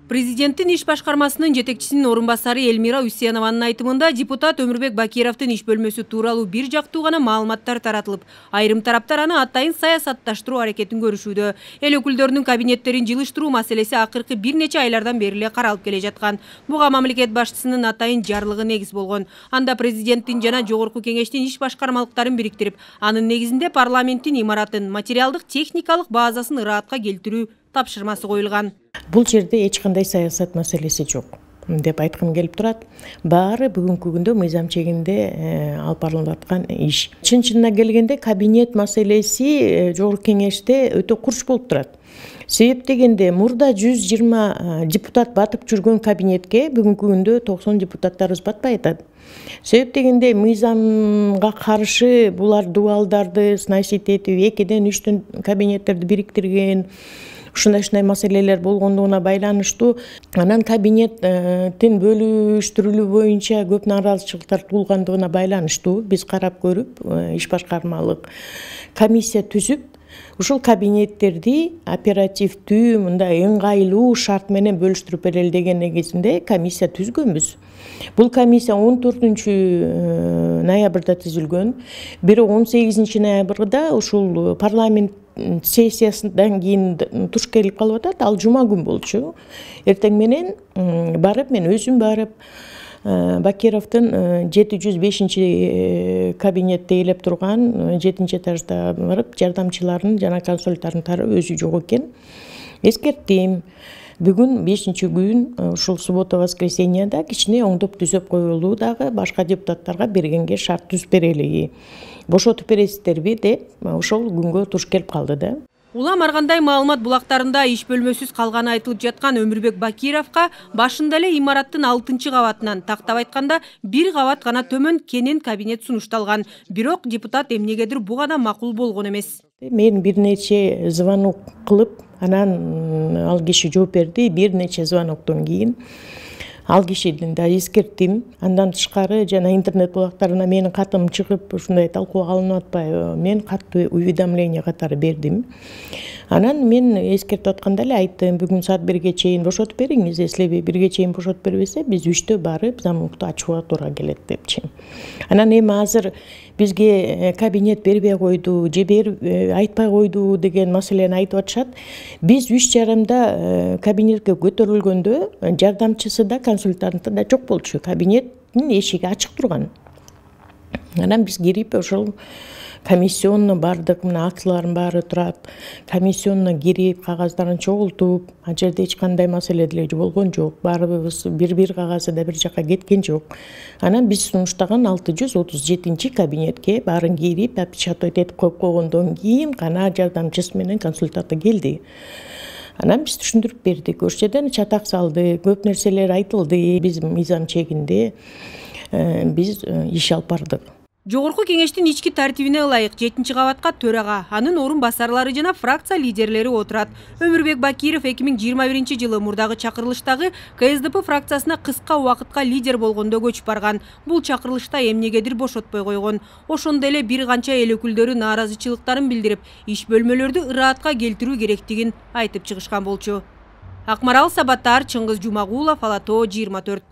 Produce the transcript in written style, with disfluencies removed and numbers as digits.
Президенттин иш башкармасынын жетекчисинин орун басары Эльмира Үсенованын айтымында депутат Өмүрбек Бакировдун иш бөлмөсү тууралуу бир жактуу гана маалыматтар таратылып, айрым тараптар аны атайын саясатташтыруу аракетин көрүшүүдө. Эл өкүлдөрүнүн кабинеттерин жылыштыруу маселеси акыркы бир нече айлардан бери эле каралып келе жаткан. Буга мамлекет башчысынын атайын жарлыгы негиз болгон. Анда президенттин жана жогорку кеңештин иш башкармалыктарын бириктирип, анын негизинде парламенттин имаратын, материалдык техникалык базасын ыраатка келтирүү тапшырмасы коюлган. Бул жерде эч кандай саясат маселеси жок деп айткым келип турат. Баары бүгүнкү күндө мыйзам чегинде алып барылып аткан иш. Чын-чынына келгенде кабинет маселеси жогорку кеңеште өтө курч болуп турат. Себеп дегенде мурда 120 депутат батып жүргөн кабинетке бүгүнкү күндө 90 депутаттарыбыз батпай атат. Себеп дегенде мыйзамга каршы булар дуалдарды сносить этип 2-ден 3 кабинеттерди бириктирген, ушундай маселелер болгондугуна байланыштуу, анан кабинеттин бөлүштүрүлүү боюнча көп нааразычылыктар туулгандыгына байланыштуу биз карап көрүп, иш башкармалык комиссия түзүп, ушул кабинеттерди оперативдүү, мындай ыңгайлуу шарт менен бөлүштүрүп берели деген негизинде комиссия түзгөнбүз. Бул комиссия 14 ноябрда түзүлгөн. Бири 18 ноябрда ушул парламент сессиясынан кийин туш келип калып атат. Ал жума күн болчу. Эртең менен барып, мен өзүм барып, Бакировдун 705 кабинетте элеп турган 7-этажда барып, жардамчыларын жана консультарын тарап өзү жок экен. Эскерттим. Бүгүн 5-күн ушул суббота-воскресеньяда кичине оңдоп түзөп коелуу дагы башка депутаттарга бергенге шарт түзүп берели. Бошотуп бересиздерби деп ошол күнгө туш келип калды да. Улам аргандай маалымат булактарында иш бөлмөсүз калганы айтылып жаткан Өмүрбек Бакировго башында эле имараттын 6-кабатынан, тактап айтканда 1 кабат гана төмөн кенен кабинет сунушталган. Бирок депутат эмнегедир буга макул болгон эмес. Мен бир нече звонок кылып, анан ал киши жооп берди. Бир нече звоноктон кийин ал кишиден да эскерттим. Андан тышкары жана интернет булактарына менин катым чыгып, ушундай талкууга алынып атпайбы? Мен катты уведомление катары бердим. Анан мен эскертип атканда эле айттым, бүгүн саат 1-ге чейин бошотуп бериңиз, эслеби 1-ге чейин бошотуп бербесе, биз 3-тө барып замокту ачууга туура келет депчи. Анан эми азыр бизге кабинет бербей койду, же берип айтпай койду деген маселени айтып атышат. Биз 3:30 кабинетке көтөрүлгөндө жардамчысы да, консультанты да жок болчу. Кабинеттин эшиги ачык турган. Анан биз кирип ошол комиссионно бардык, мына актылардын баары турат. Комиссионно кирип, кагаздарын чогултуп, ал жерде эч кандай маселе деле болгон жок. Баарыбыз бир кагазы да бир жака кеткен жок. Анан биз сунуштаган 637 кабинетке баарын кирип, опечатать этип коюп койгондон кийин гана жардамчысы менен консультанты келди. Анан биз түшүндүрүп бердик. Ошол жерден чатак салды, көп нерселер айтылды. Биз мыйзам чегинде биз иш алып бардык. Жогорку кеңештин ички тартибине ылайык 7-кабатка төрага, анын орун басарлары жана фракция лидерлери отурат. Өмүрбек Бакиров 2021 жылы мурдагы чакырылыштагы КСДП фракциясына кыска убакытка лидер болгондо көчүп барган. Бул чакырылышта эмнегедир бошотпой койгон. Ошондо эле бир канча эл өкүлдөрү нааразычылыктарын билдирип, иш бөлмөлөрдү ыраатка келтирүү керектигин айтып чыгышкан болчу. Акмарал Сабаттар, Чыңгыз Жумагулов, Ала Тоо 24.